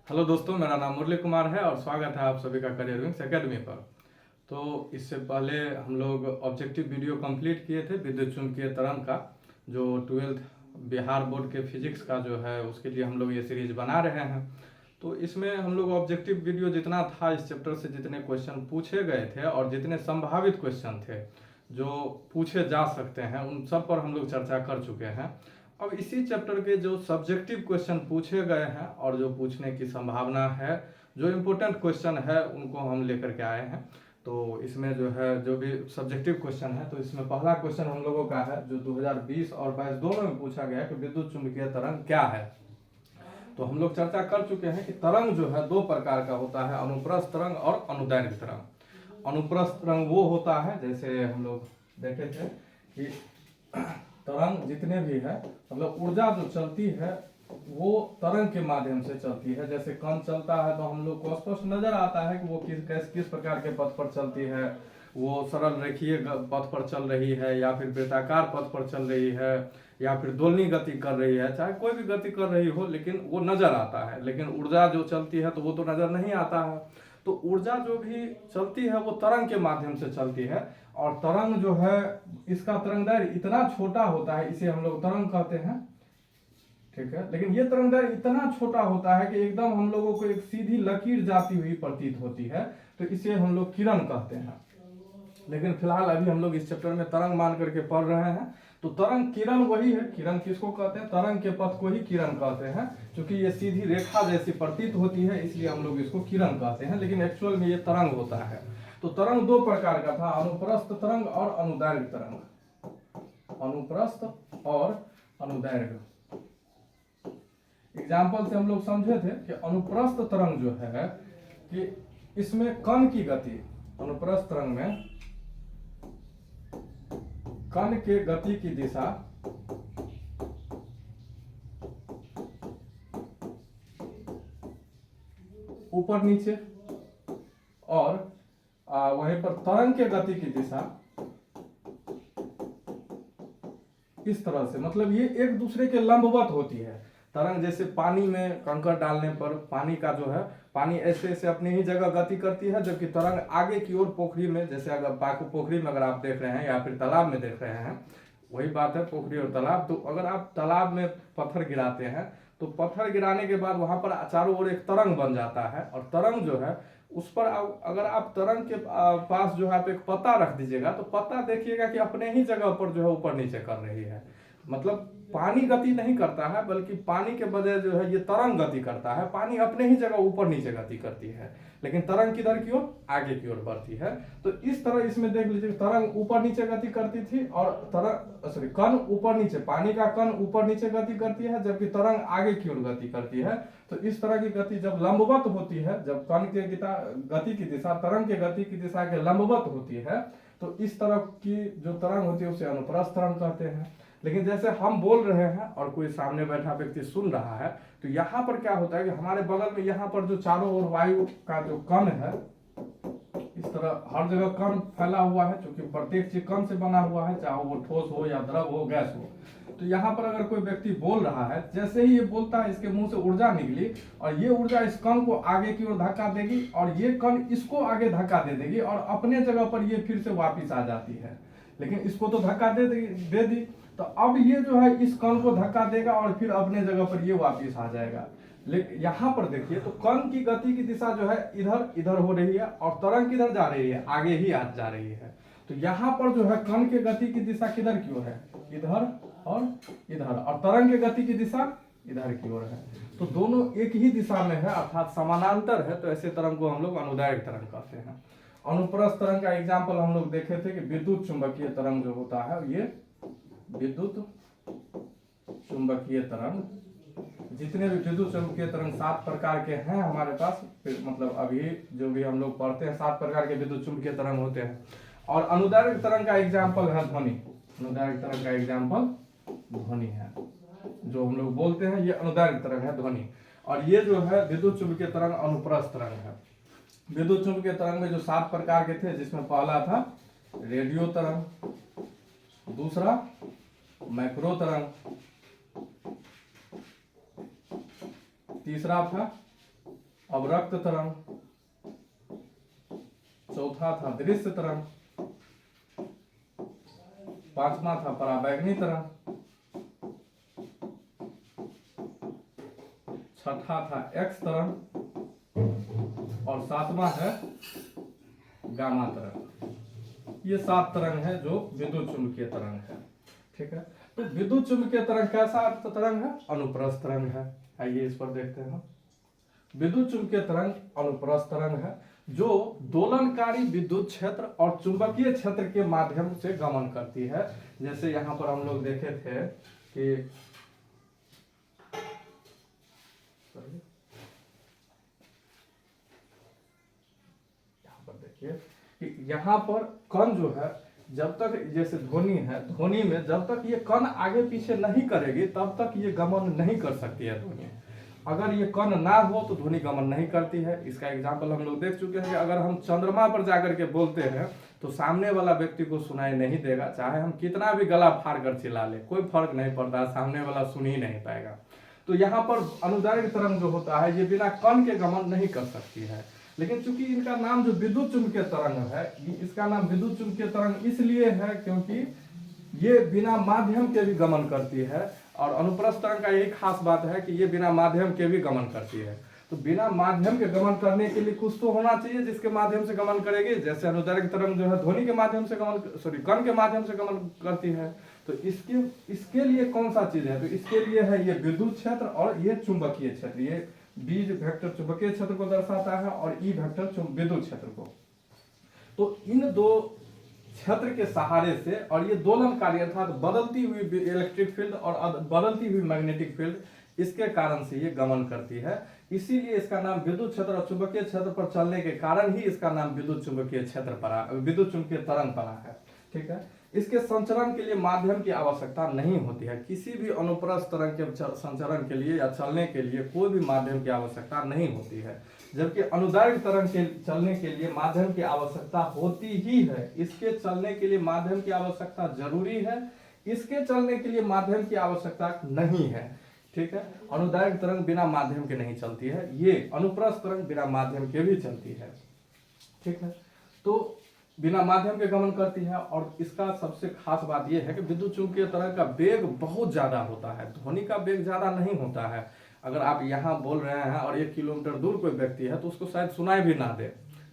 Hello दोस्तों, मेरा नाम मुरली कुमार है और स्वागत है आप सभी का करियर विंग्स एकेडमी पर। तो इससे पहले हम लोग ऑब्जेक्टिव वीडियो कंप्लीट किए थे विद्युत चुम्बकीय तरंग का, जो 12th बिहार बोर्ड के फिजिक्स का जो है उसके लिए हम लोग ये सीरीज बना रहे हैं। तो इसमें हम लोग ऑब्जेक्टिव वीडियो जितना था इस चैप्टर से, जितने क्वेश्चन पूछे गए थे और जितने संभावित क्वेश्चन थे जो पूछे जा सकते हैं, उन सब पर हम लोग चर्चा कर चुके हैं। अब इसी चैप्टर के जो सब्जेक्टिव क्वेश्चन पूछे गए हैं और जो पूछने की संभावना है, जो इम्पोर्टेंट क्वेश्चन है, उनको हम लेकर के आए हैं। तो इसमें जो है जो भी सब्जेक्टिव क्वेश्चन है, तो इसमें पहला क्वेश्चन हम लोगों का है जो 2020 और 22 दोनों में पूछा गया है कि विद्युत चुम्बकीय तरंग क्या है। तो हम लोग चर्चा कर चुके हैं कि तरंग जो है दो प्रकार का होता है, अनुप्रस्थ तरंग और अनुदैर्घ्य तरंग। अनुप्रस्थ तरंग वो होता है, जैसे हम लोग देखे थे कि तरंग जितने भी है, मतलब ऊर्जा जो चलती है वो तरंग के माध्यम से चलती है। जैसे कण चलता है तो हम लोग को स्पष्ट नजर आता है कि वो किस प्रकार के पथ पर चलती है। वो सरल रेखीय पथ पर चल रही है या फिर वृत्ताकार पथ पर चल रही है या फिर दोलनी गति कर रही है, चाहे कोई भी गति कर रही हो, लेकिन वो नजर आता है। लेकिन ऊर्जा जो चलती है तो वो तो नजर नहीं आता है। तो ऊर्जा जो भी चलती है वो तरंग के माध्यम से चलती है। और तरंग जो है, इसका तरंगदैर्घ्य इतना छोटा होता है, इसे हम लोग तरंग कहते हैं, ठीक है। लेकिन ये तरंगदैर्घ्य इतना छोटा होता है कि एकदम हम लोगों को एक सीधी लकीर जाती हुई प्रतीत होती है, तो इसे हम लोग किरण कहते हैं। लेकिन फिलहाल अभी हम लोग इस चैप्टर में तरंग मान करके पढ़ रहे हैं। तो तरंग किरण वही है। किरण किसको कहते हैं? तरंग के पथ को ही किरण कहते हैं। क्योंकि ये सीधी रेखा जैसी प्रतीत होती है, इसलिए हम लोग इसको किरण कहते हैं, लेकिन एक्चुअल में ये तरंग होता है। तो तरंग दो प्रकार का था, अनुप्रस्थ तरंग और अनुदैर्घ्य तरंग। अनुप्रस्थ और अनुदैर्घ्य। एग्जाम्पल से हम लोग समझे थे कि अनुप्रस्थ तरंग जो है कि इसमें कण की गति, अनुप्रस्थ तरंग में कण के गति की दिशा ऊपर नीचे, और वहीं पर तरंग के गति की दिशा इस तरह से, मतलब ये एक दूसरे के लंबवत होती है। तरंग जैसे पानी में कंकड़ डालने पर पानी का जो है, पानी ऐसे ऐसे अपनी ही जगह गति करती है, जबकि तरंग आगे की ओर पोखरी में, जैसे अगर पोखरी में अगर आप देख रहे हैं या फिर तालाब में देख रहे हैं, वही बात है पोखरी और तालाब। तो अगर आप तालाब में पत्थर गिराते हैं तो पत्थर गिराने के बाद वहां पर चारों ओर एक तरंग बन जाता है, और तरंग जो है उस पर अगर आप तरंग के पास जो है आप एक पत्ता रख दीजिएगा तो पत्ता देखिएगा कि अपने ही जगह पर जो है ऊपर नीचे कर रही है। मतलब पानी गति नहीं करता है, बल्कि पानी के बजाय जो है ये तरंग गति करता है। पानी अपने ही जगह ऊपर नीचे गति करती है, लेकिन तरंग किधर की ओर? आगे की ओर बढ़ती है। तो इस तरह इसमें देख लीजिए, तरंग ऊपर नीचे गति करती थी और कण ऊपर नीचे, पानी का कण ऊपर नीचे गति करती है, जबकि तरंग आगे की ओर गति करती है। तो इस तरह की गति जब लंबवत होती है, जब कण के गति की दिशा तरंग के गति की दिशा के लंबवत होती है, तो इस तरह की जो तरंग होती है उसे अनुप्रस्थ तरंग कहते हैं। लेकिन जैसे हम बोल रहे हैं और कोई सामने बैठा व्यक्ति सुन रहा है, तो यहाँ पर क्या होता है कि हमारे बगल में यहाँ पर जो चारों ओर वायु का जो कण है, इस तरह हर जगह कण फैला हुआ है, क्योंकि प्रत्येक चीज कण से बना हुआ है, चाहे वो ठोस हो या द्रव हो, गैस हो। तो यहाँ पर अगर कोई व्यक्ति बोल रहा है, जैसे ही ये बोलता है इसके मुंह से ऊर्जा निकली, और ये ऊर्जा इस कण को आगे की ओर धक्का देगी और ये कण इसको आगे धक्का दे देगी और अपने जगह पर ये फिर से वापिस आ जाती है। लेकिन इसको तो धक्का दे दी, तो अब ये जो है इस कण को धक्का देगा और फिर अपने जगह पर ये वापिस आ जाएगा। लेकिन यहाँ पर देखिए तो कण की गति की दिशा जो है इधर इधर हो रही है, और तरंग किधर जा रही है? आगे ही आज जा रही है। तो यहाँ पर जो है कण के गति की दिशा किधर की ओर है? इधर और इधर, और तरंग के गति की दिशा इधर की ओर है। तो दोनों एक ही दिशा में है, अर्थात समानांतर है। तो ऐसे तरंग को हम लोग अनुदैर्घ्य तरंग कहते हैं। अनुप्रस्थ तरंग का एग्जाम्पल हम लोग देखे थे कि विद्युत चुंबकीय तरंग जो होता है, ये विद्युत चुंबकीय तरंग, जितने भी विद्युत चुंबकीय तरंग 7 प्रकार के हैं हमारे पास, मतलब अभी जो भी हम लोग पढ़ते हैं 7 प्रकार के विद्युत चुंबकीय तरंग होते हैं। और अनुदैर्घ्य तरंग का एग्जाम्पल है ध्वनि। अनुदैर्घ्य तरंग का एग्जाम्पल ध्वनि है, जो हम लोग बोलते हैं ये अनुदैर्घ्य तरंग है, ध्वनि। और ये जो है विद्युत चुंबकीय तरंग अनुप्रस्थ तरंग है। विद्युत चुंबकीय तरंग में जो 7 प्रकार के थे, जिसमें पहला था रेडियो तरंग, दूसरा मैक्रो तरंग, तीसरा था अवरक्त तरंग, चौथा था दृश्य तरंग, पांचवा था पराबैंगनी तरंग, छठा था एक्स तरंग और सातवां है गामा तरंग। ये 7 तरंग है जो विद्युत चुंबकीय तरंग है। ठीक है, तो विद्युत चुंबकीय तरंग कैसा तरंग है? अनुप्रस्थ तरंग है। आइए इस पर देखते हैं। विद्युत चुंबकीय तरंग अनुप्रस्थ तरंग है जो दोलनकारी विद्युत क्षेत्र और चुंबकीय क्षेत्र के माध्यम से गमन करती है। जैसे यहां पर हम लोग देखे थे कि यहां पर देखिए कि यहां पर कण जो है, जब तक जैसे ध्वनि है, ध्वनि में जब तक ये कण आगे पीछे नहीं करेगी तब तक ये गमन नहीं कर सकती है ध्वनि। अगर ये कण ना हो तो ध्वनि गमन नहीं करती है। इसका एग्जाम्पल हम लोग देख चुके हैं कि अगर हम चंद्रमा पर जाकर के बोलते हैं तो सामने वाला व्यक्ति को सुनाई नहीं देगा, चाहे हम कितना भी गला फाड़ कर चिल्ला ले, कोई फर्क नहीं पड़ता, सामने वाला सुन ही नहीं पाएगा। तो यहाँ पर अनुदैर्घ्य तरंग जो होता है ये बिना कण के गमन नहीं कर सकती है। लेकिन चूंकि इनका नाम जो विद्युत चुंबकीय तरंग है, इसका नाम विद्युत चुंबकीय तरंग इसलिए है क्योंकि ये बिना माध्यम के भी गमन करती है। और अनुप्रस्थ तरंग का यही खास बात है कि ये बिना माध्यम के भी गमन करती है। तो बिना माध्यम के गमन करने के लिए कुछ तो होना चाहिए जिसके माध्यम से गमन करेगी। जैसे अनुदैर्घ्य तरंग जो है ध्वनि के माध्यम से कण के माध्यम से गमन करती है। तो इसके लिए कौन सा चीज है? तो इसके लिए है ये विद्युत क्षेत्र और ये चुंबकीय क्षेत्र। ये बी वेक्टर चुंबकीय क्षेत्र को दर्शाता है और ई वेक्टर विद्युत क्षेत्र को। तो इन दो क्षेत्र के सहारे से, और ये दोलनकारी अर्थात बदलती हुई इलेक्ट्रिक फील्ड और बदलती हुई मैग्नेटिक फील्ड, इसके कारण से ये गमन करती है। इसीलिए इसका नाम विद्युत क्षेत्र और चुंबकीय क्षेत्र पर चलने के कारण ही इसका नाम विद्युत चुंबकीय क्षेत्र पड़ा, विद्युत चुंबकीय तरंग पड़ा है। ठीक है, इसके संचरण के लिए माध्यम की आवश्यकता नहीं होती है। किसी भी अनुप्रस्थ तरंग के संचरण के लिए या चलने के लिए कोई भी माध्यम की आवश्यकता नहीं होती है। जबकि अनुदैर्घ्य तरंग के चलने के लिए माध्यम की आवश्यकता होती ही है। इसके चलने के लिए माध्यम की आवश्यकता जरूरी है, इसके चलने के लिए माध्यम की आवश्यकता नहीं है। ठीक है, अनुदैर्घ्य तरंग बिना माध्यम के नहीं चलती है, ये अनुप्रस्थ तरंग बिना माध्यम के भी चलती है। ठीक है, तो बिना माध्यम के गमन करती है। और इसका सबसे खास बात यह है कि विद्युत चुंबकीय तरंग का वेग बहुत ज्यादा होता है, ध्वनि का वेग ज्यादा नहीं होता है। अगर आप यहाँ बोल रहे हैं और 1 किलोमीटर दूर कोई व्यक्ति है तो उसको शायद सुनाई भी ना दे।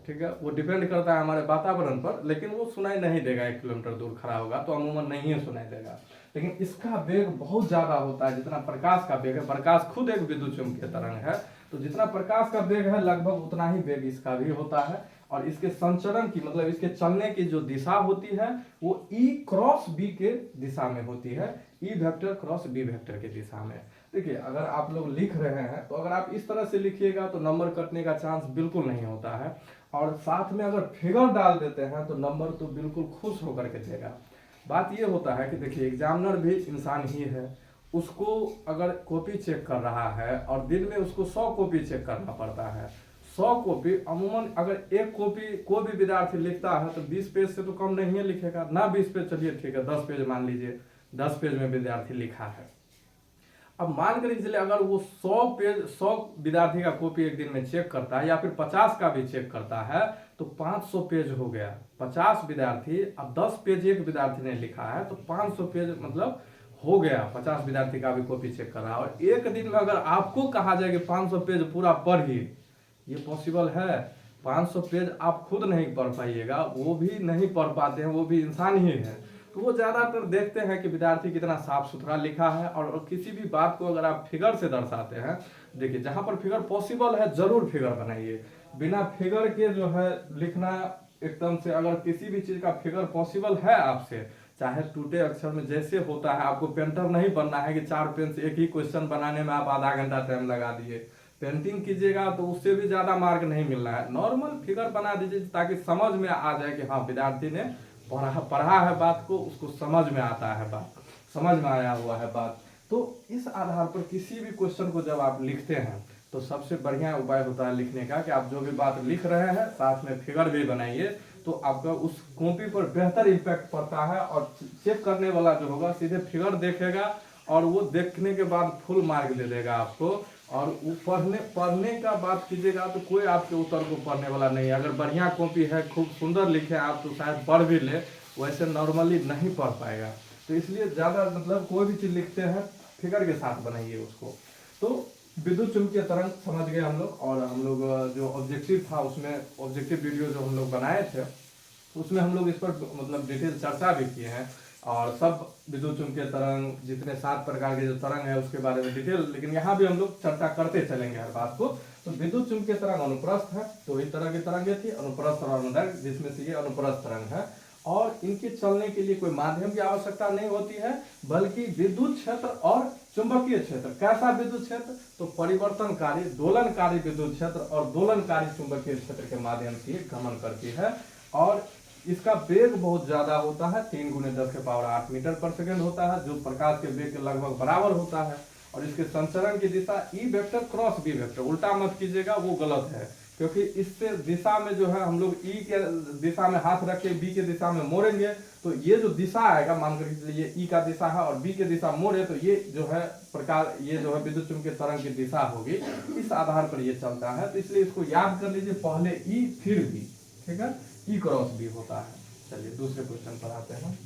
ठीक है, वो डिपेंड करता है हमारे वातावरण पर, लेकिन वो सुनाई नहीं देगा। 1 किलोमीटर दूर खड़ा होगा तो अमूमन नहीं सुनाई देगा। लेकिन इसका वेग बहुत ज्यादा होता है, जितना प्रकाश का वेग है। प्रकाश खुद एक विद्युत चुंबकीय तरंग है, तो जितना प्रकाश का वेग है लगभग उतना ही वेग इसका भी होता है। और इसके संचरण की मतलब इसके चलने की जो दिशा होती है वो E क्रॉस B के दिशा में होती है, E vector cross B vector के दिशा में। देखिए, अगर आप लोग लिख रहे हैं तो अगर आप इस तरह से लिखिएगा तो नंबर कटने का चांस बिल्कुल नहीं होता है। और साथ में अगर फिगर डाल देते हैं तो नंबर तो बिल्कुल खुश होकर के देगा। बात ये होता है कि देखिए, एग्जामिनर भी इंसान ही है। उसको अगर कॉपी चेक कर रहा है और दिन में उसको 100 कॉपी चेक करना पड़ता है। 100 कॉपी अमूमन अगर एक कॉपी कोई भी विद्यार्थी लिखता है तो 20 पेज से तो कम नहीं है लिखेगा ना। 20 पेज चलिए ठीक है, 10 पेज मान लीजिए, 10 पेज में विद्यार्थी लिखा है। अब मान कर चलिए अगर वो 100 विद्यार्थी का कॉपी एक दिन में चेक करता है या फिर 50 का भी चेक करता है तो 500 पेज हो गया। 50 विद्यार्थी, अब 10 पेज एक विद्यार्थी ने लिखा है तो 500 पेज मतलब हो गया। 50 विद्यार्थी का भी कॉपी चेक कर रहा है और एक दिन में अगर आपको कहा जाए कि 500 पेज पूरा पढ़िए, ये पॉसिबल है? 500 पेज आप खुद नहीं पढ़ पाइएगा, वो भी नहीं पढ़ पाते हैं, वो भी इंसान ही है। तो वो ज्यादातर देखते हैं कि विद्यार्थी कितना साफ सुथरा लिखा है। और किसी भी बात को अगर आप फिगर से दर्शाते हैं, देखिए जहां पर फिगर पॉसिबल है जरूर फिगर बनाइए। बिना फिगर के जो है लिखना एकदम से, अगर किसी भी चीज का फिगर पॉसिबल है आपसे, चाहे टूटे अक्षर में जैसे होता है, आपको पेंटर नहीं बनना है कि 4 पेन से एक ही क्वेश्चन बनाने में आप आधा घंटा टाइम लगा दिए। पेंटिंग कीजिएगा तो उससे भी ज्यादा मार्क नहीं मिलना है। नॉर्मल फिगर बना दीजिए ताकि समझ में आ जाए कि हाँ विद्यार्थी ने पढ़ा है बात को, उसको समझ में आता है बात, समझ में आया हुआ है बात। तो इस आधार पर किसी भी क्वेश्चन को जब आप लिखते हैं तो सबसे बढ़िया उपाय होता है लिखने का कि आप जो भी बात लिख रहे हैं साथ में फिगर भी बनाइए, तो आपका उस कॉपी पर बेहतर इम्पैक्ट पड़ता है। और चेक करने वाला जो होगा सीधे फिगर देखेगा और वो देखने के बाद फुल मार्क दे देगा आपको। और वो पढ़ने का बात कीजिएगा तो कोई आपके उत्तर को पढ़ने वाला नहीं है। अगर बढ़िया कॉपी है, खूब सुंदर लिखे आप, तो शायद पढ़ भी ले, वैसे नॉर्मली नहीं पढ़ पाएगा। तो इसलिए ज़्यादा मतलब कोई भी चीज़ लिखते हैं फिगर के साथ बनाइए उसको। तो विद्युत चुम्बकीय तरंग समझ गए हम लोग, और हम लोग जो ऑब्जेक्टिव था उसमें ऑब्जेक्टिव वीडियो जो हम लोग बनाए थे उसमें हम लोग इस पर मतलब डिटेल चर्चा भी किए हैं, और सब विद्युत चुम्बकीय तरंग जितने 7 प्रकार के जो तरंग है उसके बारे में डिटेल, लेकिन यहाँ भी हम लोग चर्चा करते चलेंगे हर बात को। तो विद्युत चुम्बकीय तरंग अनुप्रस्थ है, तो इस तरह की तरंगे थी, अनुप्रस्थ और अनुदैर्घ्य, जिसमें से ये अनुप्रस्थ तरंग है। और इनके चलने के लिए कोई माध्यम की आवश्यकता नहीं होती है, बल्कि विद्युत क्षेत्र और चुंबकीय क्षेत्र। कैसा विद्युत क्षेत्र? तो परिवर्तनकारी दोलनकारी विद्युत क्षेत्र और दोलनकारी चुंबकीय क्षेत्र के माध्यम से गमन करती है। और इसका वेग बहुत ज्यादा होता है, 3 × 10⁸ मीटर पर सेकेंड होता है, जो प्रकाश के वेग के लगभग बराबर होता है। और इसके संचरण की दिशा E vector cross B vector, उल्टा मत कीजिएगा, वो गलत है, क्योंकि इससे दिशा में जो है हम लोग ई के दिशा में हाथ रख के बी के दिशा में मोड़ेंगे, तो ये जो दिशा आएगा, मान कर ये ई का दिशा है और बी के दिशा मोड़े, तो ये जो है प्रकार, ये जो है विद्युत चुम्बकीय तरंग की दिशा होगी, इस आधार पर ये चलता है। तो इसलिए इसको याद कर लीजिए, पहले ई फिर बी, ठीक है, ई क्रॉस बी होता है। चलिए दूसरे क्वेश्चन पर आते हैं।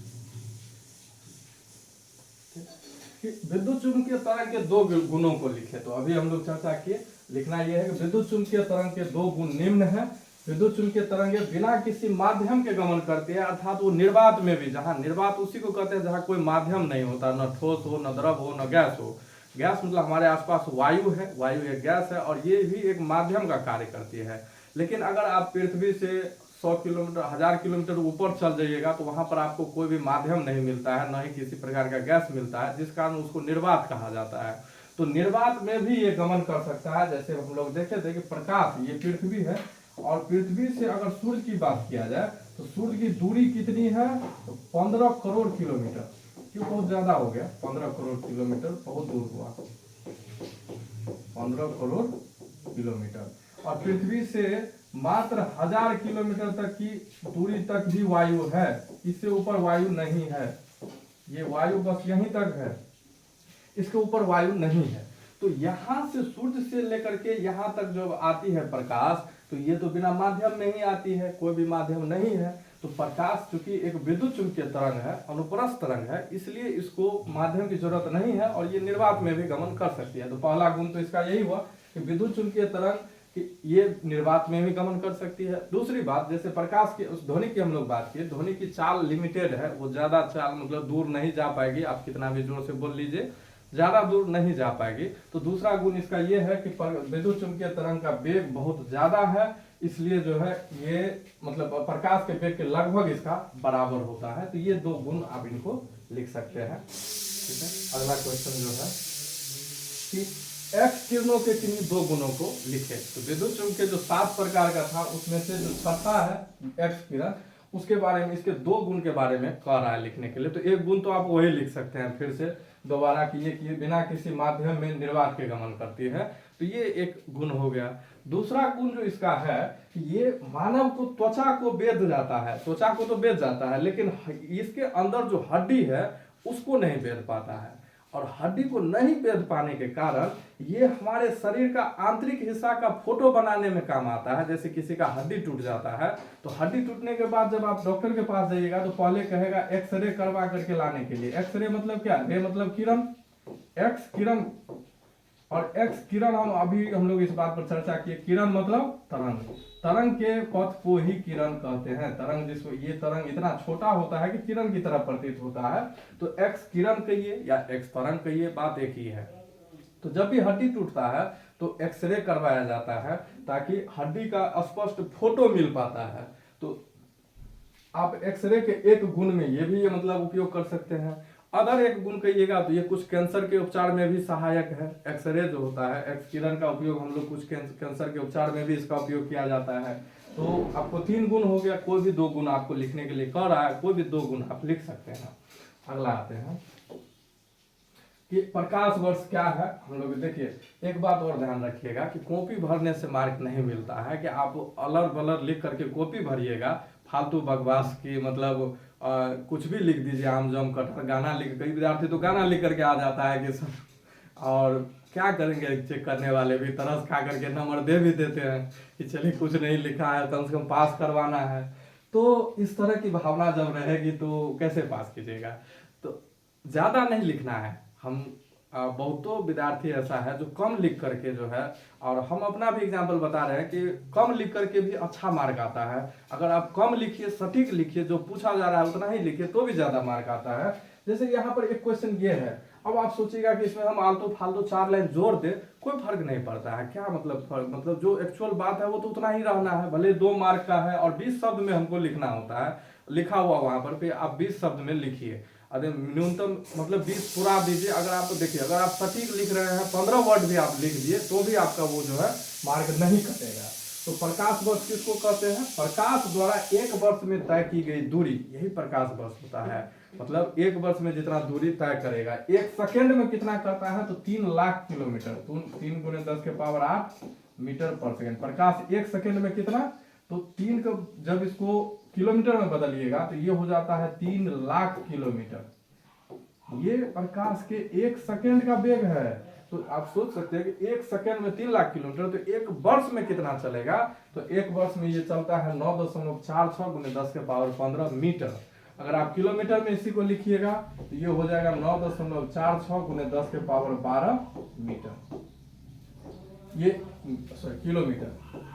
विद्युत चुम्बकीय तरंग के 2 गुणों को लिखे, तो अभी हम लोग चर्चा किए। लिखना यह है कि विद्युत चुम्बकीय तरंग के 2 गुण निम्न है। विद्युत चुम्बकीय तरंगे बिना किसी माध्यम के गमन करती है, अर्थात वो निर्वात में भी, जहां निर्वात उसी को कहते हैं जहां कोई माध्यम नहीं होता, न ठोस हो, न द्रव हो, न गैस हो। गैस मतलब हमारे आसपास वायु है, वायु एक गैस है, और ये भी एक माध्यम का कार्य करती है। लेकिन अगर आप पृथ्वी से 100 किलोमीटर 1000 किलोमीटर ऊपर चल जाइएगा, तो वहां पर आपको कोई भी माध्यम नहीं मिलता है, न ही किसी प्रकार का गैस मिलता है, जिस कारण उसको निर्वात कहा जाता है। तो निर्वात में भी ये गमन कर सकता है। जैसे हम लोग देखे थे कि प्रकाश, ये पृथ्वी है, और पृथ्वी से अगर सूर्य की बात किया जाए तो सूर्य की दूरी कितनी है? तो 15 करोड़ किलोमीटर। क्यों बहुत ज्यादा हो गया? 15 करोड़ किलोमीटर बहुत दूर हुआ, 15 करोड़ किलोमीटर। और पृथ्वी से मात्र 1000 किलोमीटर तक की दूरी तक भी वायु है, इससे ऊपर वायु नहीं है। ये वायु बस यहीं तक है, इसके ऊपर वायु नहीं है। तो यहां से सूर्य से लेकर के यहां तक जब आती है प्रकाश, तो ये तो बिना माध्यम में ही आती है, कोई भी माध्यम नहीं है। तो प्रकाश चूंकि एक विद्युत चुम्बकीय तरंग है, अनुप्रस्थ तरंग है, इसलिए इसको माध्यम की जरूरत नहीं है, और ये निर्वात में भी गमन कर सकती है। तो पहला गुण तो इसका यही हुआ कि विद्युत चुम्बकीय तरंग ये निर्वात में भी गमन कर सकती है। दूसरी बात, जैसे प्रकाश की, उस ध्वनि की हम लोग बात किए, ध्वनि की चाल लिमिटेड है, वो ज्यादा चाल मतलब दूर नहीं जा पाएगी, आप कितना भी जोर से बोल लीजिए, ज्यादा दूर नहीं जा पाएगी। तो दूसरा गुण इसका ये है कि विद्युत चुम्बकीय तरंग का वेग बहुत ज्यादा है, इसलिए जो है ये मतलब प्रकाश के वेग के लगभग इसका बराबर होता है। तो ये 2 गुण आप इनको लिख सकते हैं, ठीक है। अगला क्वेश्चन जो है कि एक्स किरणों के किन्हीं 2 गुणों को लिखे। तो विद्युत चुम्बकीय जो 7 प्रकार का था, उसमें से जो छठा है एक्स किरण, उसके बारे में, इसके 2 गुण के बारे में कह रहा है लिखने के लिए। तो एक गुण तो आप वही लिख सकते हैं फिर से दोबारा कि ये बिना किसी माध्यम में निर्वात के गमन करती है, तो ये एक गुण हो गया। दूसरा गुण जो इसका है कि ये मानव को त्वचा को वेध जाता है, त्वचा को तो वेध जाता है, लेकिन इसके अंदर जो हड्डी है उसको नहीं वेध पाता है। और हड्डी को नहीं वेध पाने के कारण ये हमारे शरीर का आंतरिक हिस्सा का फोटो बनाने में काम आता है। जैसे किसी का हड्डी टूट जाता है, तो हड्डी टूटने के बाद जब आप डॉक्टर के पास जाइएगा तो पहले कहेगा एक्सरे करवा करके लाने के लिए। एक्सरे मतलब क्या? रे मतलब किरण, एक्स किरण, और एक्स किरण हम लोग इस बात पर चर्चा किए, किरण मतलब तरंग, तरंग के पथ को ही किरण कहते हैं। तरंग जिसको, ये तरंग इतना छोटा होता है कि किरण की तरह प्रतीत होता है, तो एक्स किरण कहिए या एक्स तरंग कहिए, बात एक ही है। तो जब भी हड्डी टूटता है तो एक्सरे करवाया जाता है, ताकि हड्डी का स्पष्ट फोटो मिल पाता है। तो आप एक्सरे के एक गुण में ये भी मतलब उपयोग कर सकते हैं। अगर एक गुण कहिएगा तो ये कुछ कैंसर के उपचार में भी सहायक है। एक्सरे जो होता है, एक्स किरण का उपयोग हम लोग कुछ कैंसर के उपचार में भी इसका उपयोग किया जाता है। तो आपको 3 गुण हो गया, कोई भी 2 गुण आपको लिखने के लिए कह रहा है, कोई भी 2 गुण आप लिख सकते हैं। अगला आते हैं कि प्रकाश वर्ष क्या है। हम लोग देखिए, एक बात और ध्यान रखिएगा कि कॉपी भरने से मार्क नहीं मिलता है कि आप अलर बलर लिख करके कॉपी भरिएगा, फालतू बकवास की मतलब कुछ भी लिख दीजिए, आम जम कटहर, गाना लिख, कई विद्यार्थी तो गाना लिख करके आ जाता है कि सर, और क्या करेंगे, चेक करने वाले भी तरस खा करके नंबर दे भी देते हैं कि चलिए कुछ नहीं लिखा है, कम से कम पास करवाना है। तो इस तरह की भावना जब रहेगी तो कैसे पास कीजिएगा। तो ज़्यादा नहीं लिखना है। हम बहुतों विद्यार्थी ऐसा है जो कम लिख करके जो है, और हम अपना भी एग्जाम्पल बता रहे हैं कि कम लिख करके भी अच्छा मार्क आता है। अगर आप कम लिखिए, सटीक लिखिए, जो पूछा जा रहा है उतना ही लिखिए तो भी ज़्यादा मार्क आता है। जैसे यहाँ पर एक क्वेश्चन ये है, अब आप सोचिएगा कि इसमें हम आलतू फालतू 4 लाइन जोड़ दे, कोई फर्क नहीं पड़ता है। क्या मतलब फर्क, मतलब जो एक्चुअल बात है वो तो उतना ही रहना है। भले 2 मार्क का है और 20 शब्द में हमको लिखना होता है, लिखा हुआ वहां पर पे आप 20 शब्द में लिखिए। अरे न्यूनतम मतलब 20 पूरा दीजिए। अगर आप देखिए, अगर आप सटीक लिख रहे हैं, 15 वर्ड भी आप लिख दिए तो भी आपका वो जो है मार्क नहीं कटेगा। तो प्रकाश वर्ष किसको कहते हैं? प्रकाश द्वारा एक वर्ष में तय की गई दूरी, यही प्रकाश वर्ष होता है। मतलब एक वर्ष में जितना दूरी तय करेगा, एक सेकेंड में कितना करता है तो 3 लाख किलोमीटर। 3 गुने 10 के पावर 8 मीटर पर सेकेंड। प्रकाश एक सेकेंड में कितना, तो 3 का जब इसको किलोमीटर में बदलिएगा तो ये हो जाता है 3 लाख किलोमीटर। ये प्रकाश के एक सेकेंड का वेग है। तो आप सोच सकते हैं कि एक सेकेंड में 3 लाख किलोमीटर, तो एक वर्ष में कितना चलेगा? तो एक वर्ष में ये चलता है 9.46 गुने 10 के पावर 15 मीटर। अगर आप किलोमीटर में इसी को लिखिएगा तो ये हो जाएगा 9.46 गुने 10 के पावर 12 मीटर। ये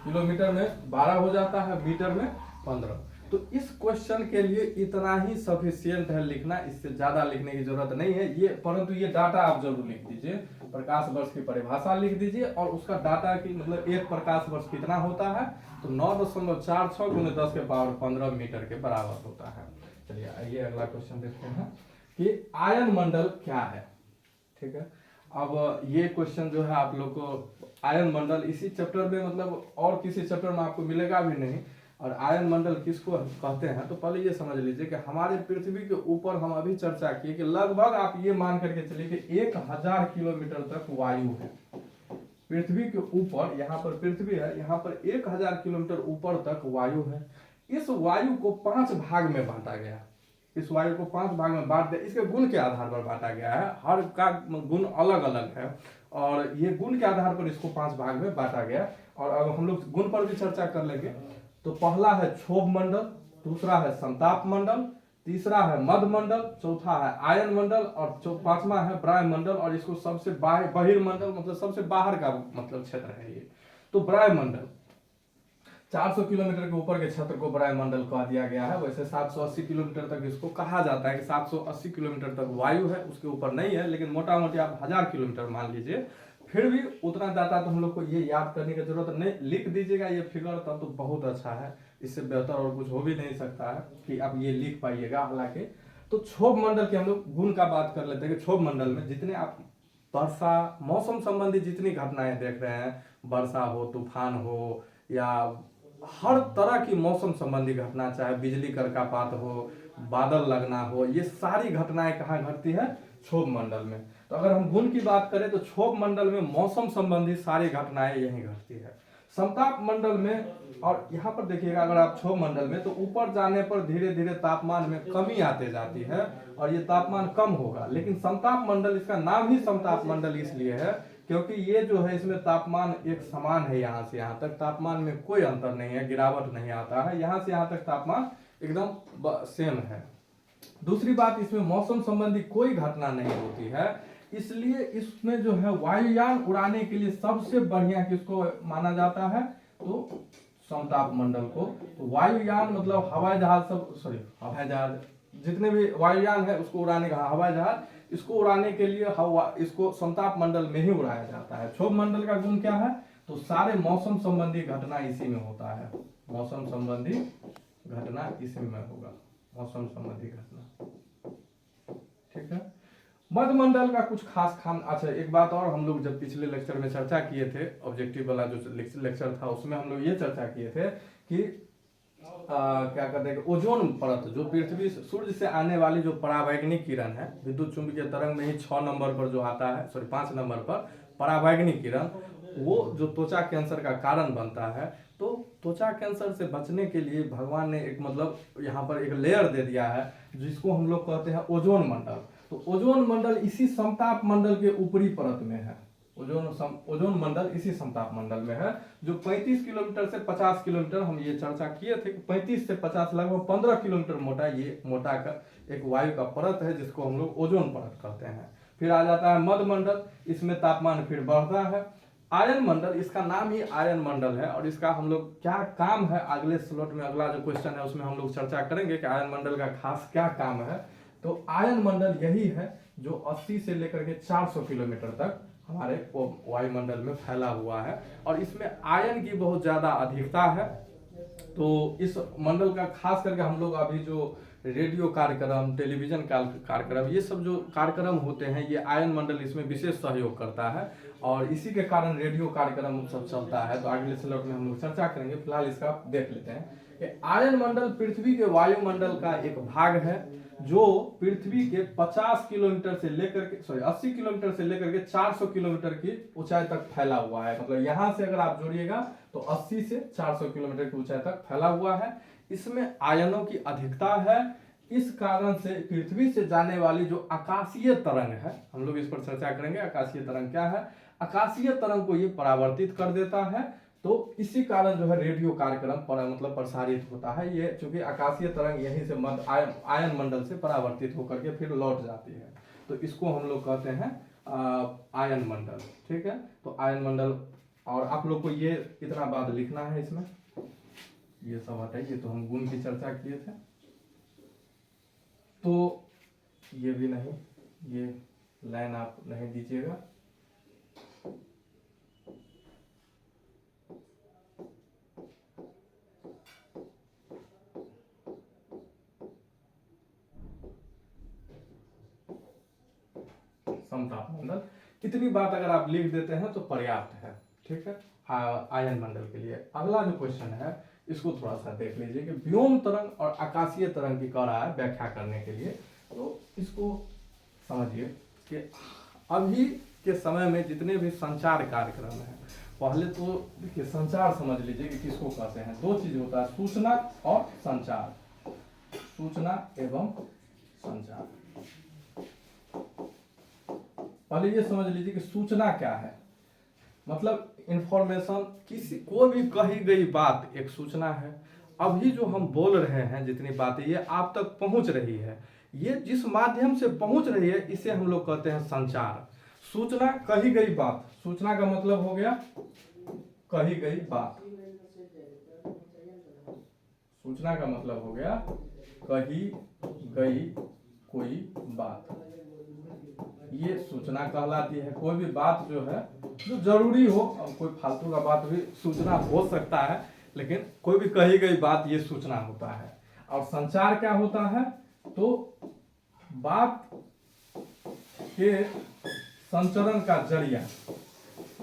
किलोमीटर में 12 हो जाता है, मीटर में 15। तो इस क्वेश्चन के लिए इतना ही सफिशियंट है लिखना, इससे ज्यादा लिखने की जरूरत नहीं है। ये परंतु ये डाटा आप जरूर लिख दीजिए, प्रकाश वर्ष की परिभाषा लिख दीजिए और उसका डाटा की मतलब एक प्रकाश वर्ष कितना होता है, तो 9.46 गुने 10 के पावर 15 मीटर के बराबर होता है। चलिए आइए अगला क्वेश्चन देखते हैं कि आयन मंडल क्या है। ठीक है, अब ये क्वेश्चन जो है आप लोग को आयन मंडल इसी चैप्टर में, मतलब और किसी चैप्टर में आपको मिलेगा भी नहीं। और आयन मंडल किसको कहते हैं, तो पहले ये समझ लीजिए कि हमारे पृथ्वी के ऊपर हम अभी चर्चा किए कि लगभग आप ये मान करके चलिए कि 1000 किलोमीटर तक वायु है पृथ्वी के ऊपर। यहाँ पर पृथ्वी है, यहाँ पर 1000 किलोमीटर ऊपर तक वायु है। इस वायु को 5 भाग में बांटा गया। इस वायु को 5 भाग में बांट दिया, इसके गुण के आधार पर बांटा गया है। हर का गुण अलग अलग है और ये गुण के आधार पर इसको 5 भाग में बांटा गया। और अब हम लोग गुण पर भी चर्चा कर लेंगे। तो पहला है क्षोभ मंडल, दूसरा है संताप मंडल, तीसरा है मध्य मंडल, चौथा है आयन मंडल और पांचवा है ब्राह्मंडल। और इसको सबसे बहिर्मंडल मतलब सबसे बाहर का मतलब क्षेत्र है ये। तो ब्राह्मंडल 400 किलोमीटर के ऊपर के क्षेत्र को ब्राह्मंडल कह दिया गया है। वैसे 780 किलोमीटर तक इसको कहा जाता है कि 780 किलोमीटर तक वायु है, उसके ऊपर नहीं है। लेकिन मोटा मोटी आप 1000 किलोमीटर मान लीजिए, फिर भी उतना डाटा तो हम लोग को ये याद करने की जरूरत नहीं। लिख दीजिएगा ये फिगर तब तो बहुत अच्छा है, इससे बेहतर और कुछ हो भी नहीं सकता है कि आप ये लिख पाइएगा। हालांकि तो क्षोभ मंडल के हम लोग गुण का बात कर लेते हैं कि क्षोभ मंडल में जितने आप वर्षा मौसम संबंधी जितनी घटनाएं देख रहे हैं, वर्षा हो, तूफान हो या हर तरह की मौसम संबंधी घटना, चाहे बिजली करकापात हो, बादल लगना हो, ये सारी घटनाएं कहाँ घटती है? क्षोभ मंडल में। तो अगर हम गुण की बात करें तो क्षोभ मंडल में मौसम संबंधी सारी घटनाएं यहीं घटती है। समताप मंडल में, और यहाँ पर देखिएगा अगर आप क्षोभ मंडल में, तो ऊपर जाने पर धीरे धीरे तापमान में कमी आते जाती है और ये तापमान कम होगा। लेकिन समताप मंडल, इसका नाम ही समताप मंडल इसलिए है क्योंकि ये जो है इसमें तापमान एक समान है। यहाँ से यहाँ तक तापमान में कोई अंतर नहीं है, गिरावट नहीं आता है। यहाँ से यहाँ तक तापमान एकदम सेम है। दूसरी बात, इसमें मौसम संबंधी कोई घटना नहीं होती है, इसलिए इसमें जो है वायुयान उड़ाने के लिए सबसे बढ़िया किसको माना जाता है? तो समताप मंडल को। तो वायुयान मतलब हवाई जहाज हवाई जहाज जितने भी वायुयान है उसको उड़ाने का, हवाई जहाज, इसको उड़ाने के लिए इसको समताप मंडल में ही उड़ाया जाता है। क्षोभ मंडल का गुण क्या है? तो सारे मौसम संबंधी घटना इसी में होता है। मौसम संबंधी घटना इसी में होगा, मौसम संबंधी घटना। ठीक है। मध्य मंडल का कुछ खास अच्छा एक बात और, हम लोग जब पिछले लेक्चर में चर्चा किए थे, ऑब्जेक्टिव वाला जो लेक्चर था उसमें हम लोग ये चर्चा किए थे कि क्या कहते हैं, ओजोन परत जो पृथ्वी सूर्य से आने वाली जो परावैंगनिक किरण है, विद्युत चुंबकीय तरंग में ही 6 नंबर पर जो आता है, 5 नंबर पर परावैंगनिक किरण, वो जो त्वचा कैंसर का कारण बनता है। तो त्वचा कैंसर से बचने के लिए भगवान ने एक मतलब यहाँ पर एक लेयर दे दिया है जिसको हम लोग कहते हैं ओजोन मंडल। तो ओजोन मंडल इसी समताप मंडल के ऊपरी परत में है। ओजोन मंडल इसी समताप मंडल में है, जो 35 किलोमीटर से 50 किलोमीटर, हम ये चर्चा किए थे कि 35 से 50 लगभग 15 किलोमीटर मोटा, ये मोटा का एक वायु का परत है जिसको हम लोग ओजोन परत कहते हैं। फिर आ जाता है मध्य मंडल, इसमें तापमान फिर बढ़ता है। आयन मंडल, इसका नाम ही आयन मंडल है, और इसका हम लोग क्या काम है अगले स्लॉट में, अगला जो क्वेश्चन है उसमें हम लोग चर्चा करेंगे कि आयन मंडल का खास क्या काम है। तो आयन मंडल यही है जो 80 से लेकर के 400 किलोमीटर तक हमारे वायुमंडल में फैला हुआ है, और इसमें आयन की बहुत ज्यादा अधिकता है। तो इस मंडल का खास करके हम लोग अभी जो रेडियो कार्यक्रम, टेलीविजन कार्यक्रम, ये सब जो कार्यक्रम होते हैं, ये आयन मंडल इसमें विशेष सहयोग करता है, और इसी के कारण रेडियो कार्यक्रम सब चलता है। तो अगले स्लॉट में हम लोग चर्चा करेंगे, फिलहाल इसका देख लेते हैं कि आयन मंडल पृथ्वी के वायुमंडल का एक भाग है, जो पृथ्वी के 50 किलोमीटर से लेकर के 80 किलोमीटर से लेकर के 400 किलोमीटर की ऊंचाई तक फैला हुआ है। मतलब यहां से अगर आप जोड़िएगा तो 80 से 400 किलोमीटर की ऊंचाई तक फैला हुआ है। इसमें आयनों की अधिकता है। इस कारण से पृथ्वी से जाने वाली जो आकाशीय तरंग है, हम लोग इस पर चर्चा करेंगे आकाशीय तरंग क्या है। आकाशीय तरंग को ये परावर्तित कर देता है, तो इसी कारण जो है रेडियो कार्यक्रम मतलब प्रसारित होता है। ये चूंकि आकाशीय तरंग यहीं से आयन मंडल से परावर्तित होकर के फिर लौट जाती है, तो इसको हम लोग कहते हैं आयन मंडल। ठीक है, तो आयन मंडल, और आप लोग को ये इतना बात लिखना है इसमें, ये सब हटाइए। तो हम गुण की चर्चा किए थे, तो ये भी नहीं, ये लाइन आप नहीं दीजिएगा। समताप मंडल, इतनी बात अगर आप लिख देते हैं तो पर्याप्त है। ठीक है, आयन मंडल के लिए। अगला जो क्वेश्चन है इसको थोड़ा सा देख लीजिए कि व्योम तरंग और आकाशीय तरंग की कह रहा है व्याख्या करने के लिए। तो इसको समझिए कि अभी के समय में जितने भी संचार कार्यक्रम है, पहले तो देखिए संचार समझ लीजिए कि किसको कहते हैं। दो चीज होता है, सूचना और संचार, सूचना एवं संचार। पहले ये समझ लीजिए कि सूचना क्या है। मतलब इंफॉर्मेशन, किसी को भी कही गई बात एक सूचना है। अभी जो हम बोल रहे हैं जितनी बातें, ये आप तक पहुंच रही है, ये जिस माध्यम से पहुंच रही है इसे हम लोग कहते हैं संचार। सूचना, कही गई बात, सूचना का मतलब हो गया कही गई बात। सूचना का मतलब हो गया कही गई कोई बात, ये सूचना कहलाती है। कोई भी बात जो है जो जरूरी हो, अब कोई फालतू का बात भी सूचना हो सकता है, लेकिन कोई भी कही गई बात ये सूचना होता है। और संचार क्या होता है, तो बात के संचरण का जरिया,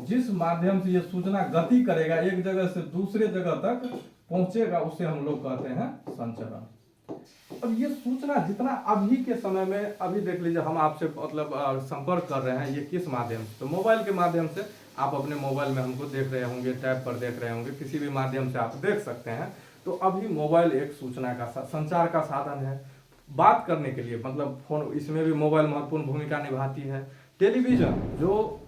जिस माध्यम से ये सूचना गति करेगा, एक जगह से दूसरे जगह तक पहुंचेगा, उसे हम लोग कहते हैं संचरण। अब ये सूचना जितना अभी के समय में, अभी देख लीजिए हम आपसे मतलब संपर्क कर रहे हैं, ये किस माध्यम से, तो मोबाइल के माध्यम से। आप अपने मोबाइल में हमको देख रहे होंगे, टैब पर देख रहे होंगे, किसी भी माध्यम से आप देख सकते हैं। तो अभी मोबाइल एक सूचना का संचार का साधन है। बात करने के लिए मतलब फोन, इसमें भी मोबाइल महत्वपूर्ण भूमिका निभाती है। टेलीविजन, जो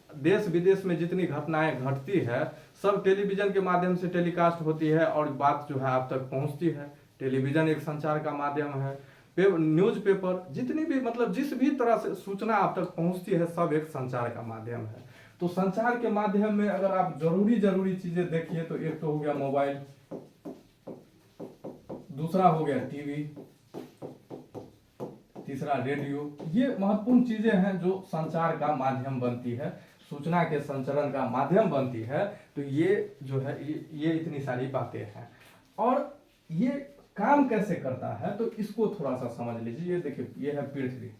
देश विदेश में जितनी घटनाएं घटती है सब टेलीविजन के माध्यम से टेलीकास्ट होती है, और बात जो है आप तक पहुंचती है। टेलीविजन एक संचार का माध्यम है। न्यूज़पेपर, जितनी भी मतलब जिस भी तरह से सूचना आप तक पहुंचती है सब एक संचार का माध्यम है। तो संचार के माध्यम में अगर आप जरूरी चीजें देखिए तो एक तो हो गया मोबाइल, दूसरा हो गया टीवी, तीसरा रेडियो। ये महत्वपूर्ण चीजें हैं जो संचार का माध्यम बनती है, सूचना के संचरण का माध्यम बनती है। तो ये जो है ये इतनी सारी बातें हैं। और ये काम कैसे करता है तो इसको थोड़ा सा समझ लीजिए। ये देखिए, ये है पृथ्वी।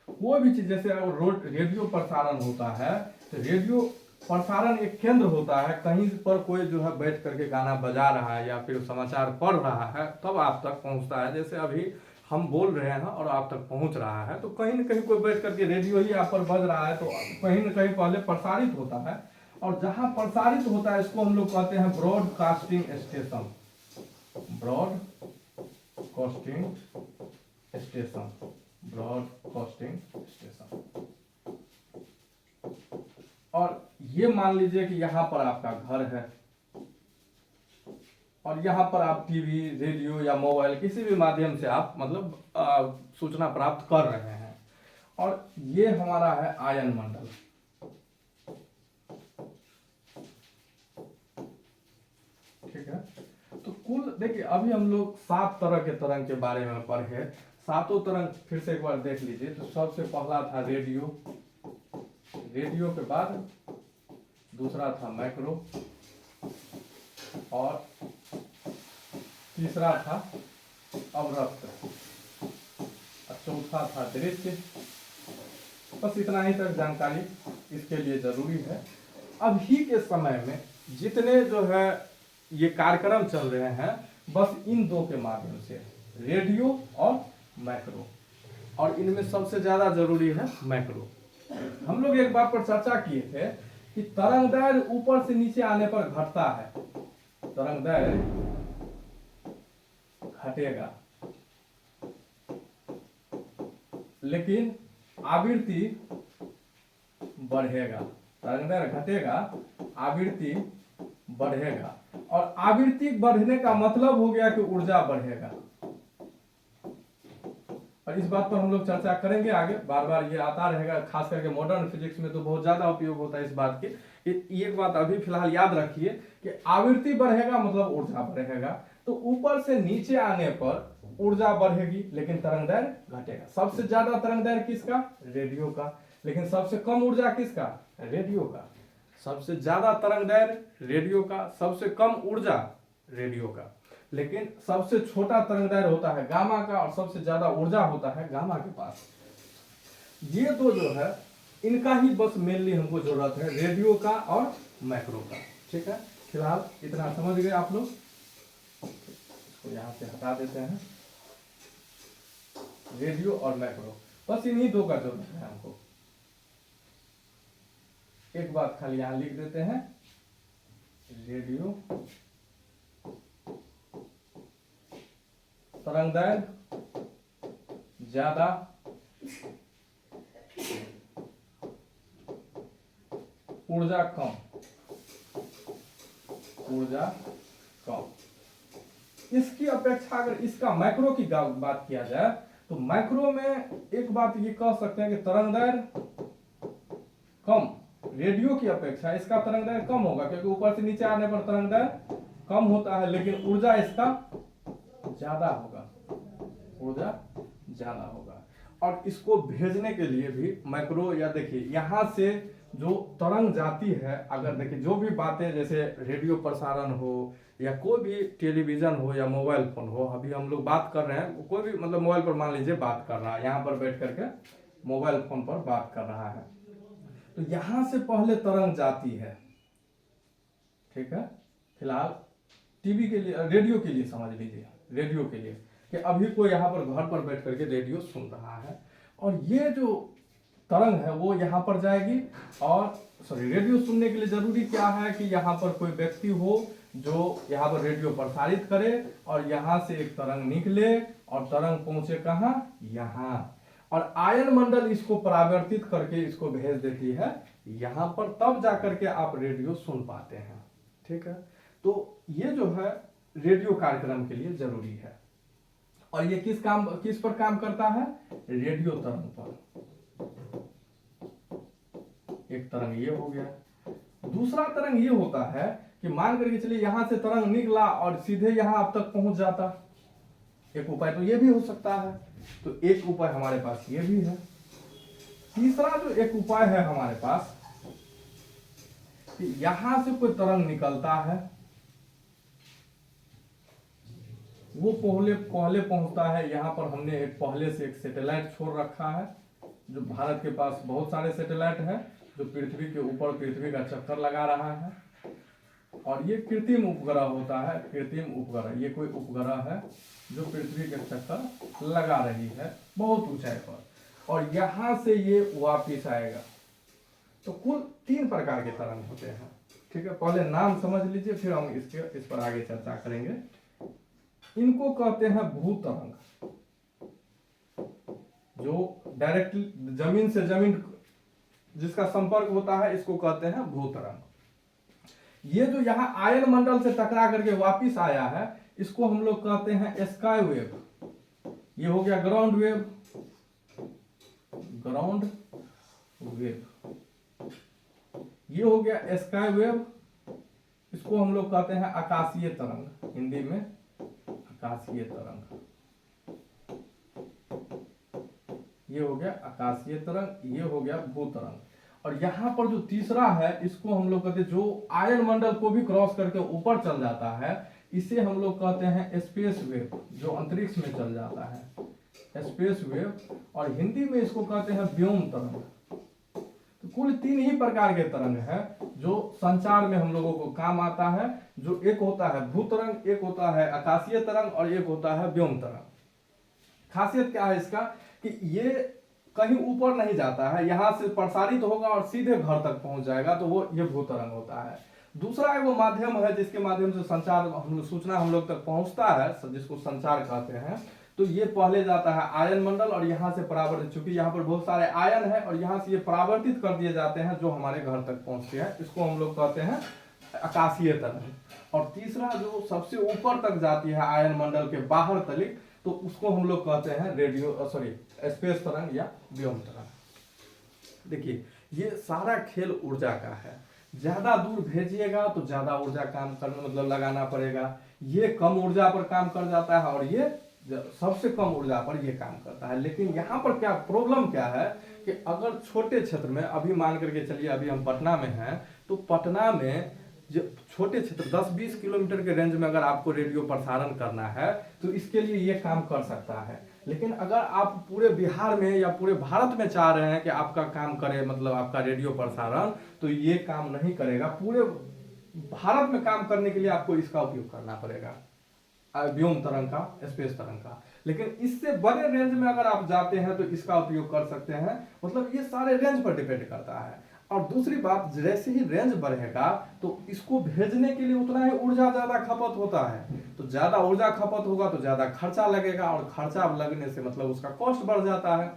कोई भी चीज, जैसे अगर रेडियो प्रसारण होता है तो रेडियो प्रसारण एक केंद्र होता है। कहीं पर कोई जो है बैठ करके गाना बजा रहा है या फिर समाचार पढ़ रहा है, तब आप तक पहुंचता है। जैसे अभी हम बोल रहे हैं और आप तक पहुंच रहा है, तो कहीं न कहीं कोई बैठ करके रेडियो ही आप पर बज रहा है, तो कहीं न कहीं पहले प्रसारित होता है। और जहां प्रसारित होता है इसको हम लोग कहते हैं broadcasting station. Broadcasting station, broadcasting station. और ये मान लीजिए कि यहाँ पर आपका घर है और यहाँ पर आप टीवी, रेडियो या मोबाइल किसी भी माध्यम से आप मतलब सूचना प्राप्त कर रहे हैं। और ये हमारा है आयन मंडल। ठीक है, तो कुल देखिए अभी हम लोग 7 तरह के तरंग के बारे में पढ़े। सातों तरंग फिर से एक बार देख लीजिए। तो सबसे पहला था रेडियो, रेडियो के बाद दूसरा था मैक्रो, और तीसरा था अवरक्त, और चौथा था दृश्य। बस इतना ही तक जानकारी इसके लिए जरूरी है। अभी के समय में जितने जो है ये कार्यक्रम चल रहे हैं बस इन दो के माध्यम से, रेडियो और मैक्रो, और इनमें सबसे ज्यादा जरूरी है मैक्रो। हम लोग एक बात पर चर्चा किए थे कि तरंग दैर्घ्य ऊपर से नीचे आने पर घटता है, तरंग दैर्घ्य घटेगा, लेकिन आवृत्ति बढ़ेगा। तरंग दैर्घ्य घटेगा, आवृत्ति बढ़ेगा, और आवृत्ति बढ़ने का मतलब हो गया कि ऊर्जा बढ़ेगा। और इस बात पर हम लोग चर्चा करेंगे आगे, बार बार ये आता रहेगा, खास करके मॉडर्न फिजिक्स में तो बहुत ज्यादा उपयोग होता है इस बात के। एक बात अभी फिलहाल याद रखिए कि आवृत्ति बढ़ेगा मतलब ऊर्जा बढ़ेगा। तो ऊपर से नीचे आने पर ऊर्जा बढ़ेगी लेकिन तरंग दैर्घ्य घटेगा। सबसे ज्यादा तरंग दैर्घ्य किसका? रेडियो का। लेकिन सबसे कम ऊर्जा किसका? रेडियो का। सबसे ज्यादा तरंग दैर्घ्य रेडियो का, सबसे कम ऊर्जा रेडियो का। लेकिन सबसे छोटा तरंग दैर्घ्य होता है गामा का, और सबसे ज्यादा ऊर्जा होता है गामा के पास। ये दो जो है इनका ही बस मेनली हमको जरूरत है, रेडियो का और मैक्रो का। ठीक है, फिलहाल इतना समझ गए आप लोग। इसको यहाँ से हटा देते हैं, रेडियो और मैक्रो, बस इन्हीं दो का जरूरत है हमको। एक बात खाली यहां लिख देते हैं, रेडियो तरंग दैर्घ्य ज्यादा, ऊर्जा कम, ऊर्जा कम। इसकी अपेक्षा अगर इसका मैक्रो की बात किया जाए तो मैक्रो में एक बात ये कह सकते हैं कि तरंग दैर्घ्य कम, रेडियो की अपेक्षा इसका तरंग दैर्घ्य कम होगा, क्योंकि ऊपर से नीचे आने पर तरंग दैर्घ्य कम होता है, लेकिन ऊर्जा इसका ज्यादा होगा, ऊर्जा ज्यादा होगा। और इसको भेजने के लिए भी मैक्रो, या देखिए यहां से जो तरंग जाती है, अगर देखिए जो भी बातें जैसे रेडियो प्रसारण हो या कोई भी टेलीविजन हो या मोबाइल फोन हो, अभी हम लोग बात कर रहे हैं, कोई भी मतलब मोबाइल पर मान लीजिए बात कर रहा है, यहाँ पर बैठ करके मोबाइल फोन पर बात कर रहा है, तो यहां से पहले तरंग जाती है। ठीक है, फिलहाल टीवी के लिए, रेडियो के लिए समझ लीजिए, रेडियो के लिए कि अभी कोई यहाँ पर घर पर बैठ करके रेडियो सुन रहा है, और ये जो तरंग है वो यहाँ पर जाएगी। और सॉरी, रेडियो सुनने के लिए जरूरी क्या है कि यहाँ पर कोई व्यक्ति हो जो यहाँ पर रेडियो प्रसारित करे, और यहाँ से एक तरंग निकले और तरंग पहुंचे कहाँ? यहाँ। और आयन मंडल इसको परावर्तित करके इसको भेज देती है यहाँ पर, तब जाकर के आप रेडियो सुन पाते हैं। ठीक है, तो ये जो है रेडियो कार्यक्रम के लिए जरूरी है। और ये किस पर काम करता है? रेडियो तरंग पर। एक तरंग ये हो गया। दूसरा तरंग ये होता है कि मान करके चलिए यहां से तरंग निकला और सीधे यहां अब तक पहुंच जाता। एक उपाय तो ये भी हो सकता है, तो एक उपाय हमारे पास ये भी है। तीसरा जो एक उपाय है हमारे पास कि यहां से कोई तरंग निकलता है, वो पहले पहुंचता है यहाँ पर। हमने एक पहले से एक सैटेलाइट छोड़ रखा है, जो भारत के पास बहुत सारे सैटेलाइट हैं जो पृथ्वी के ऊपर पृथ्वी का चक्कर लगा रहा है। और ये कृत्रिम उपग्रह होता है, कृत्रिम उपग्रह, ये कोई उपग्रह है जो पृथ्वी के चक्कर लगा रही है बहुत ऊंचाई पर, और यहां से ये वापिस आएगा। तो कुल 3 प्रकार के तरंग होते हैं। ठीक है, पहले नाम समझ लीजिए, फिर हम इस पर आगे चर्चा करेंगे। इनको कहते हैं भू तरंग, जो डायरेक्टली जमीन से जमीन जिसका संपर्क होता है इसको कहते हैं भूतरंग। ये जो यहाँ आयन मंडल से टकरा करके वापिस आया है इसको हम लोग कहते हैं स्काई वेव। ये हो गया ग्राउंड वेव, ग्राउंड वेव। ये हो गया स्काई वेव, इसको हम लोग कहते हैं आकाशीय तरंग, हिंदी में आकाशीय तरंग। ये हो गया आकाशीय तरंग, ये हो गया भूतरंग। और यहां पर जो तीसरा है इसको हम लोग कहते हैं जो आयन मंडल को भी क्रॉस करके ऊपर चल जाता है, इसे हम लोग कहते हैं स्पेस वेव, जो अंतरिक्ष में चल जाता है, स्पेस वेव। और हिंदी में इसको कहते हैं व्योम तरंग। तो कुल 3 ही प्रकार के तरंग है जो संचार में हम लोगों को काम आता है, जो एक होता है भूतरंग, एक होता है आकाशीय तरंग और एक होता है व्योम तरंग। खासियत क्या है इसका कि ये कहीं ऊपर नहीं जाता है, यहां से प्रसारित होगा और सीधे घर तक पहुंच जाएगा, तो वो ये भूतरंग होता है। दूसरा वो माध्यम है जिसके माध्यम से संचार सूचना हम लोग तक पहुंचता है, जिसको संचार कहते हैं। तो ये पहले जाता है आयन मंडल और यहाँ से परावर्तित, चूंकि यहाँ पर बहुत सारे आयन है और यहाँ से ये परावर्तित कर दिए जाते हैं जो हमारे घर तक पहुंचते हैं, इसको हम लोग कहते हैं आकाशीय तरंग। और तीसरा जो सबसे ऊपर तक जाती है आयन मंडल के बाहर तलिक, तो उसको हम लोग कहते हैं स्पेस तरंग या व्योम तरंग। देखिए ये सारा खेल ऊर्जा का है, ज्यादा दूर भेजिएगा तो ज्यादा ऊर्जा काम करने मतलब लगाना पड़ेगा, ये कम ऊर्जा पर काम कर जाता है और ये सबसे कम ऊर्जा पर ये काम करता है। लेकिन यहाँ पर क्या प्रॉब्लम क्या है कि अगर छोटे क्षेत्र में, अभी मान करके चलिए अभी हम पटना में हैं, तो पटना में जो छोटे क्षेत्र 10-20 किलोमीटर के रेंज में अगर आपको रेडियो प्रसारण करना है तो इसके लिए ये काम कर सकता है। लेकिन अगर आप पूरे बिहार में या पूरे भारत में चाह रहे हैं कि आपका काम करे, मतलब आपका रेडियो प्रसारण, तो ये काम नहीं करेगा। पूरे भारत में काम करने के लिए आपको इसका उपयोग करना पड़ेगा, व्योम तरंग का, स्पेस तरंग का। लेकिन इससे बड़े रेंज में अगर आप जाते हैं तो इसका उपयोग कर सकते हैं। मतलब ये सारे रेंज पर डिपेंड करता है। और दूसरी बात, जैसे ही रेंज बढ़ेगा तो इसको भेजने के लिए उतना ही ऊर्जा ज्यादा खपत होता है, तो ज्यादा ऊर्जा खपत होगा तो ज्यादा खर्चा लगेगा, और खर्चा लगने से मतलब उसका कॉस्ट बढ़ जाता है।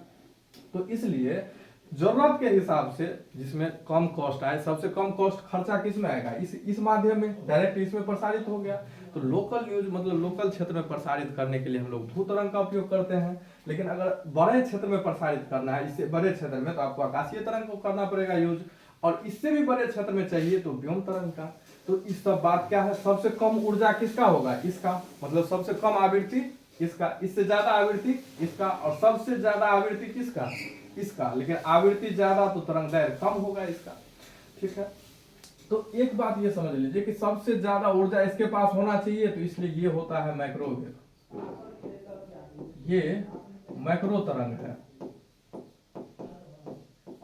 तो इसलिए जरूरत के हिसाब से जिसमें कम कॉस्ट आए, सबसे कम कॉस्ट खर्चा किस में आएगा, इस माध्यम में डायरेक्ट इसमें प्रसारित हो गया। तो लोकल न्यूज मतलब लोकल क्षेत्र में प्रसारित करने के लिए हम लोग भूतरंग का उपयोग करते हैं। लेकिन अगर बड़े क्षेत्र में प्रसारित करना है, इससे बड़े क्षेत्र में, तो आपको आकाशीय तरंग को करना पड़ेगा यूज, और इससे भी बड़े क्षेत्र में चाहिए तो व्योम तरंग का। तो इस सब बात क्या है, सबसे कम ऊर्जा किसका होगा, इसका, मतलब सबसे कम आवृत्ति इसका, इससे ज्यादा आवृत्ति इसका, और सबसे ज्यादा आवृत्ति किसका, इसका। लेकिन आवृत्ति ज्यादा तो तरंग दैर्घ्य कम होगा इसका, ठीक है। तो एक बात ये समझ लीजिए कि सबसे ज्यादा ऊर्जा इसके पास होना चाहिए, तो इसलिए ये होता है माइक्रोवेव, ये माइक्रो तरंग है।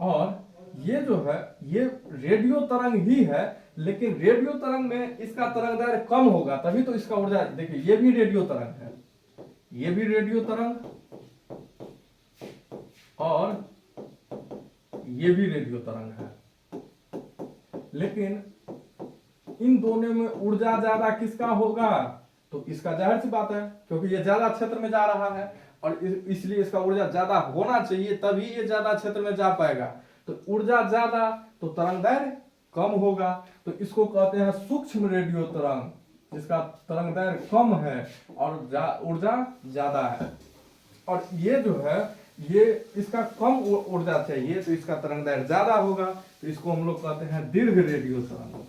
और ये जो है ये रेडियो तरंग ही है, लेकिन रेडियो तरंग में इसका तरंग दैर्घ्य कम होगा, तभी तो इसका ऊर्जा, देखिए ये भी रेडियो तरंग है, ये भी रेडियो तरंग, और ये भी रेडियो तरंग है। लेकिन इन दोनों में ऊर्जा ज्यादा किसका होगा, तो इसका, जाहिर सी बात है, क्योंकि ये ज्यादा क्षेत्र में जा रहा है और इसलिए इसका ऊर्जा ज्यादा होना चाहिए, तभी ये ज्यादा क्षेत्र में जा पाएगा। तो ऊर्जा ज्यादा तो तरंग दैर्घ्य कम होगा, तो इसको कहते हैं सूक्ष्म रेडियो तरंग, जिसका तरंग दैर्घ्य कम है और ऊर्जा ज्यादा है। और ये जो है ये इसका कम ऊर्जा चाहिए, तो इसका तरंग दैर्घ्य ज्यादा होगा, तो इसको हम लोग कहते हैं दीर्घ रेडियो तरंग।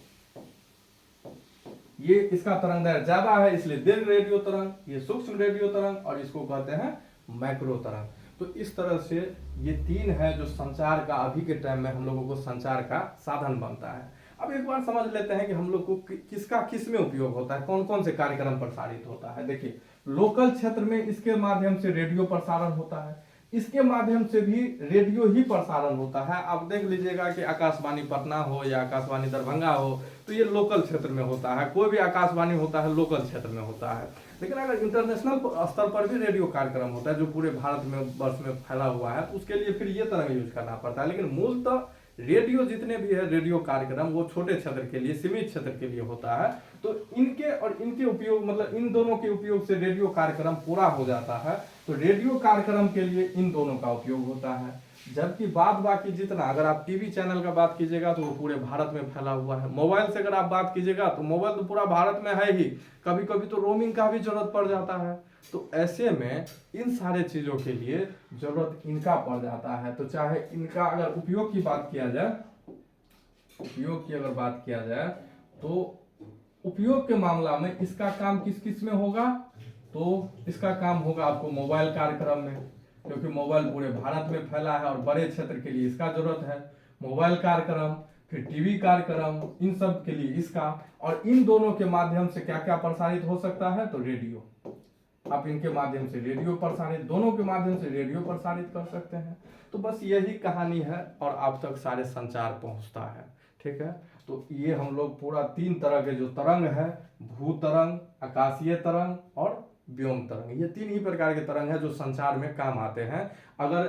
ये इसका तरंग दैर्घ्य ज्यादा है इसलिए दीर्घ रेडियो तरंग, ये सूक्ष्म रेडियो तरंग, और इसको कहते हैं मैक्रो तरंग। तो इस तरह से ये 3 है जो संचार का अभी के टाइम में हम लोगों को संचार का साधन बनता है। अब एक बार समझ लेते हैं कि हम लोग को किसका किस में उपयोग होता है, कौन कौन से कार्यक्रम प्रसारित होता है। देखिए लोकल क्षेत्र में इसके माध्यम से रेडियो प्रसारण होता है, इसके माध्यम से भी रेडियो ही प्रसारण होता है। आप देख लीजिएगा कि आकाशवाणी पटना हो या आकाशवाणी दरभंगा हो, तो ये लोकल क्षेत्र में होता है। कोई भी आकाशवाणी होता है लोकल क्षेत्र में होता है। लेकिन अगर इंटरनेशनल स्तर पर भी रेडियो कार्यक्रम होता है जो पूरे भारत में वर्ष में फैला हुआ है, तो उसके लिए फिर ये तरंग यूज करना पड़ता है। लेकिन मूलतः रेडियो जितने भी है रेडियो कार्यक्रम, वो छोटे क्षेत्र के लिए, सीमित क्षेत्र के लिए होता है। तो इनके और इनके उपयोग, मतलब इन दोनों के उपयोग से रेडियो कार्यक्रम पूरा हो जाता है। तो रेडियो कार्यक्रम के लिए इन दोनों का उपयोग होता है। जबकि बाद बाकी जितना अगर आप टीवी चैनल का बात कीजिएगा तो वो पूरे भारत में फैला हुआ है। मोबाइल से अगर आप बात कीजिएगा तो मोबाइल तो पूरा भारत में है ही, कभी कभी तो रोमिंग का भी जरूरत पड़ जाता है। तो ऐसे में इन सारे चीजों के लिए जरूरत इनका पड़ जाता है। तो चाहे इनका अगर उपयोग की बात किया जाए, उपयोग की अगर बात किया जाए तो उपयोग के मामला में इसका काम किस किस में होगा, तो इसका काम होगा आपको मोबाइल कार्यक्रम में, क्योंकि मोबाइल पूरे भारत में फैला है और बड़े क्षेत्र के लिए इसका जरूरत है। मोबाइल कार्यक्रम, फिर टीवी कार्यक्रम, इन सब के लिए इसका। और इन दोनों के माध्यम से क्या क्या प्रसारित हो सकता है, तो रेडियो, आप इनके माध्यम से रेडियो प्रसारित, दोनों के माध्यम से रेडियो प्रसारित कर सकते हैं। तो बस यही कहानी है और आप तक सारे संचार पहुंचता है। ठीक है, तो ये हम लोग पूरा 3 तरह के जो तरंग है, भू तरंग, आकाशीय तरंग और व्योम तरंग, ये 3 ही प्रकार के तरंग है जो संचार में काम आते हैं। अगर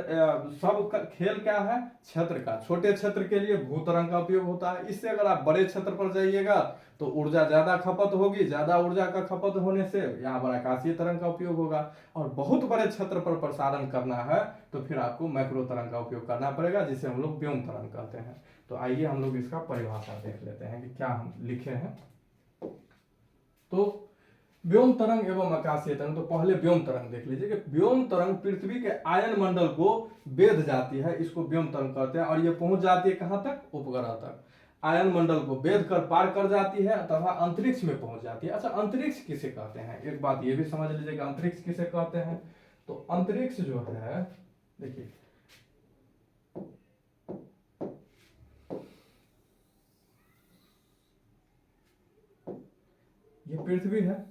सब का खेल क्या है, क्षेत्र का। छोटे क्षेत्र के लिए भू तरंग का उपयोग होता है। इससे अगर आप बड़े क्षेत्र पर जाइएगा तो ऊर्जा ज्यादा खपत होगी, ज्यादा ऊर्जा का खपत होने से यहाँ पर आकाशीय तरंग का उपयोग होगा। और बहुत बड़े क्षेत्र पर प्रसारण करना है तो फिर आपको मैक्रो तरंग का उपयोग करना पड़ेगा, जिसे हम लोग व्योम तरंग कहते हैं। तो आइए हम लोग इसका परिभाषा देख लेते हैं कि क्या हम लिखे हैं। तो व्योम तरंग एवं आकाशीय तरंग, तो पहले व्योम तरंग देख लीजिए कि व्योम तरंग पृथ्वी के आयन मंडल को भेद जाती है, इसको व्योम तरंग कहते हैं। और ये पहुंच जाती है कहां तक, उपग्रह तक। आयन मंडल को भेद कर पार कर जाती है तथा अंतरिक्ष में पहुंच जाती है। अच्छा, अंतरिक्ष किसे कहते हैं, एक बात ये भी समझ लीजिए कि अंतरिक्ष किसे कहते हैं। तो अंतरिक्ष जो है, देखिए ये पृथ्वी है,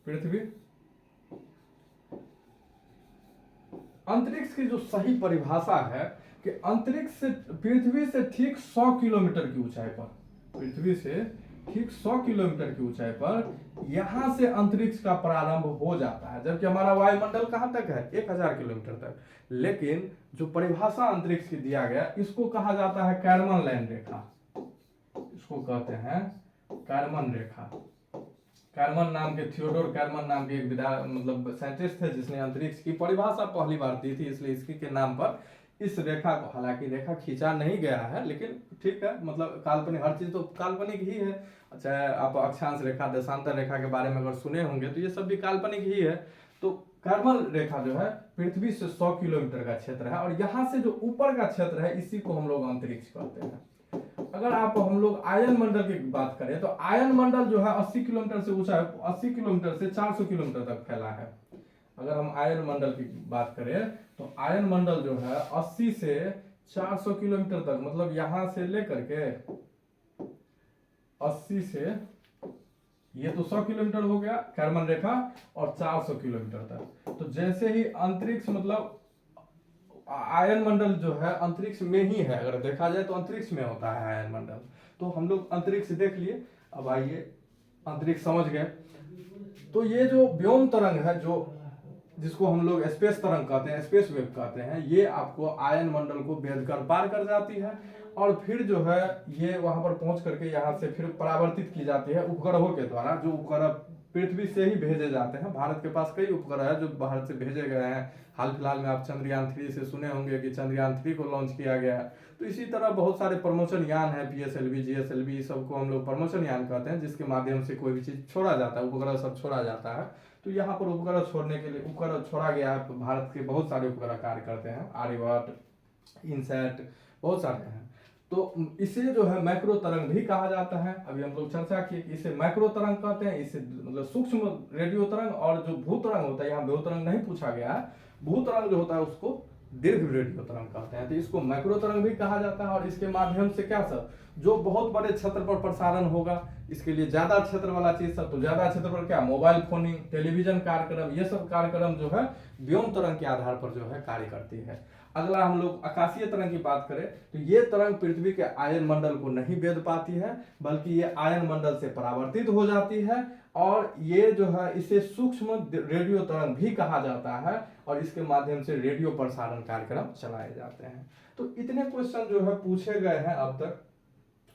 पृथ्वी। अंतरिक्ष की जो सही परिभाषा है कि अंतरिक्ष से, पृथ्वी से ठीक 100 किलोमीटर की ऊंचाई पर, पृथ्वी से ठीक 100 किलोमीटर की ऊंचाई पर यहां से अंतरिक्ष का प्रारंभ हो जाता है, जबकि हमारा वायुमंडल कहां तक है, 1000 किलोमीटर तक। लेकिन जो परिभाषा अंतरिक्ष की दिया गया, इसको कहा जाता है कैरमन लाइन रेखा, इसको कहते हैं कैरमन रेखा। कैरमन नाम के, थियोडोर कैरमन नाम के एक मतलब साइंटिस्ट थे जिसने अंतरिक्ष की परिभाषा पहली बार दी थी, इसलिए इसकी के नाम पर इस रेखा को, हालांकि रेखा खींचा नहीं गया है लेकिन ठीक है, मतलब काल्पनिक, हर चीज तो काल्पनिक ही है। चाहे आप अक्षांश रेखा, देशांतर रेखा के बारे में अगर सुने होंगे तो ये सब भी काल्पनिक ही है। तो कैरमन रेखा जो है पृथ्वी से 100 किलोमीटर का क्षेत्र है और यहां से जो ऊपर का क्षेत्र है इसी को हम लोग अंतरिक्ष कहते हैं। अगर आप हम लोग आयन मंडल की बात करें तो आयन मंडल जो है 80 किलोमीटर से ऊंचा, 80 किलोमीटर से 400 किलोमीटर तक फैला है। अगर हम आयन मंडल की बात करें तो आयन मंडल जो है 80 से 400 किलोमीटर तक, मतलब यहां से लेकर के 80 से, ये तो 100 किलोमीटर हो गया कैरमन रेखा, और 400 किलोमीटर तक। तो जैसे ही अंतरिक्ष, मतलब आयन मंडल जो है अंतरिक्ष में ही है, अगर देखा जाए तो अंतरिक्ष में होता है आयन मंडल। तो हम लोग अंतरिक्ष देख लिए, अब आइए अंतरिक्ष समझ गए। तो ये जो व्योम तरंग है, जो जिसको हम लोग स्पेस तरंग कहते हैं, स्पेस वेव कहते हैं, ये आपको आयन मंडल को भेद कर पार कर जाती है और फिर जो है ये वहां पर पहुंच करके यहाँ से फिर परावर्तित की जाती है उपग्रहों के द्वारा, जो उपग्रह पृथ्वी से ही भेजे जाते हैं। भारत के पास कई उपग्रह है जो बाहर से भेजे गए हैं। हाल फिलहाल में आप चंद्रयान 3 से सुने होंगे कि चंद्रयान 3 को लॉन्च किया गया है। तो इसी तरह बहुत सारे प्रमोशन यान है, PSLV, GSLV, सबको हम लोग प्रमोशन यान कहते हैं, जिसके माध्यम से कोई भी चीज छोड़ा जाता है, उपग्रह सब छोड़ा जाता है। तो यहाँ पर उपग्रह छोड़ने के लिए, उपग्रह छोड़ा गया है, भारत के बहुत सारे उपग्रह कार्य करते हैं, आर्यभट्ट, इनसैट, बहुत सारे हैं। तो इसे जो है मैक्रो तरंग भी कहा जाता है। अभी हम लोग चर्चा किए कि इसे मैक्रो तरंग कहते हैं, इसे मतलब सूक्ष्म रेडियो तरंग, और जो भू तरंग होता है, यहाँ भू तरंग नहीं पूछा गया है, भू तरंग जो होता है उसको दीर्घ रेडियो तरंग कहते हैं। तो इसको मैक्रो तरंग भी कहा जाता है। और इसके माध्यम से क्या सर, जो बहुत बड़े क्षेत्र पर प्रसारण होगा, इसके लिए ज्यादा क्षेत्र वाला चीज सर, तो ज्यादा क्षेत्र पर क्या, मोबाइल फोनिंग, टेलीविजन कार्यक्रम, ये सब कार्यक्रम जो है व्योम तरंग के आधार पर जो है कार्य करती है। अगला हम लोग आकाशीय तरंग की बात करें तो ये तरंग पृथ्वी के आयन मंडल को नहीं भेद पाती है, बल्कि ये आयन मंडल से परावर्तित हो जाती है। और ये जो है इसे सूक्ष्म रेडियो तरंग भी कहा जाता है और इसके माध्यम से रेडियो प्रसारण कार्यक्रम चलाए जाते हैं। तो इतने क्वेश्चन जो है पूछे गए हैं अब तक,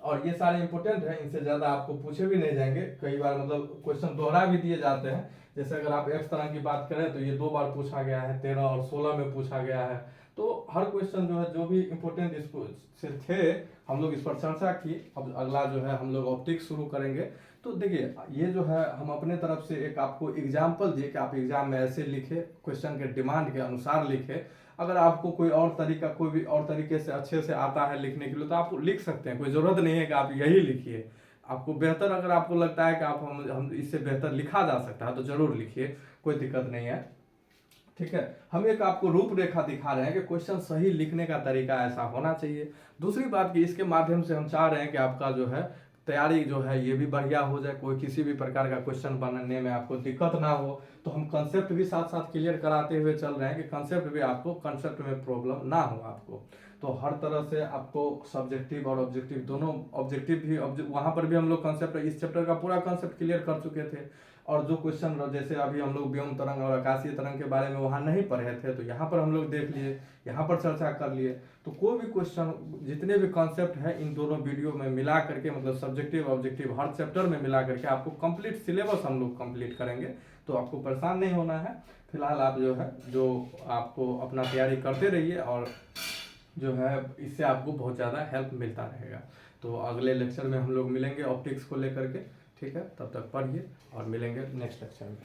और ये सारे इंपॉर्टेंट है, इनसे ज़्यादा आपको पूछे भी नहीं जाएंगे। कई बार मतलब क्वेश्चन दोहरा भी दिए जाते हैं। जैसे अगर आप एक्स तरह की बात करें तो ये 2 बार पूछा गया है, 13 और 16 में पूछा गया है। तो हर क्वेश्चन जो है, जो भी इम्पोर्टेंट इसको से थे, हम लोग इस पर चर्चा की। अब अगला जो है हम लोग ऑप्टिक्स शुरू करेंगे। तो देखिए, ये जो है हम अपने तरफ से एक आपको एग्जाम्पल दिए कि आप एग्जाम में ऐसे लिखे, क्वेश्चन के डिमांड के अनुसार लिखे। अगर आपको कोई और तरीका, कोई भी और तरीके से अच्छे से आता है लिखने के लिए, तो आप लिख सकते हैं। कोई ज़रूरत नहीं है कि आप यही लिखिए। आपको बेहतर, अगर आपको लगता है कि आप हम इससे बेहतर लिखा जा सकता है, तो ज़रूर लिखिए, कोई दिक्कत नहीं है। ठीक है, हम एक आपको रूपरेखा दिखा रहे हैं कि क्वेश्चन सही लिखने का तरीका ऐसा होना चाहिए। दूसरी बात कि इसके माध्यम से हम चाह रहे हैं कि आपका जो है तैयारी जो है ये भी बढ़िया हो जाए, कोई किसी भी प्रकार का क्वेश्चन बनाने में आपको दिक्कत ना हो। तो हम कंसेप्ट भी साथ साथ क्लियर कराते हुए चल रहे हैं कि कंसेप्ट भी आपको, कंसेप्ट में प्रॉब्लम ना हो आपको। तो हर तरह से आपको सब्जेक्टिव और ऑब्जेक्टिव दोनों, ऑब्जेक्टिव भी वहाँ पर भी हम लोग कंसेप्ट, इस चैप्टर का पूरा कंसेप्ट क्लियर कर चुके थे। और जो क्वेश्चन जैसे अभी हम लोग व्योम तरंग और आकाशीय तरंग के बारे में वहाँ नहीं पढ़े थे, तो यहाँ पर हम लोग देख लिए, यहाँ पर चर्चा कर लिए। तो कोई भी क्वेश्चन, जितने भी कॉन्सेप्ट है इन दोनों वीडियो में मिला करके, मतलब सब्जेक्टिव ऑब्जेक्टिव हर चैप्टर में मिला करके आपको कंप्लीट सिलेबस हम लोग कंप्लीट करेंगे। तो आपको परेशान नहीं होना है। फिलहाल आप जो है, जो आपको अपना तैयारी करते रहिए, और जो है इससे आपको बहुत ज़्यादा हेल्प मिलता रहेगा। तो अगले लेक्चर में हम लोग मिलेंगे ऑप्टिक्स को लेकर के। ठीक है, तब तक पढ़िए और मिलेंगे नेक्स्ट लेक्चर में।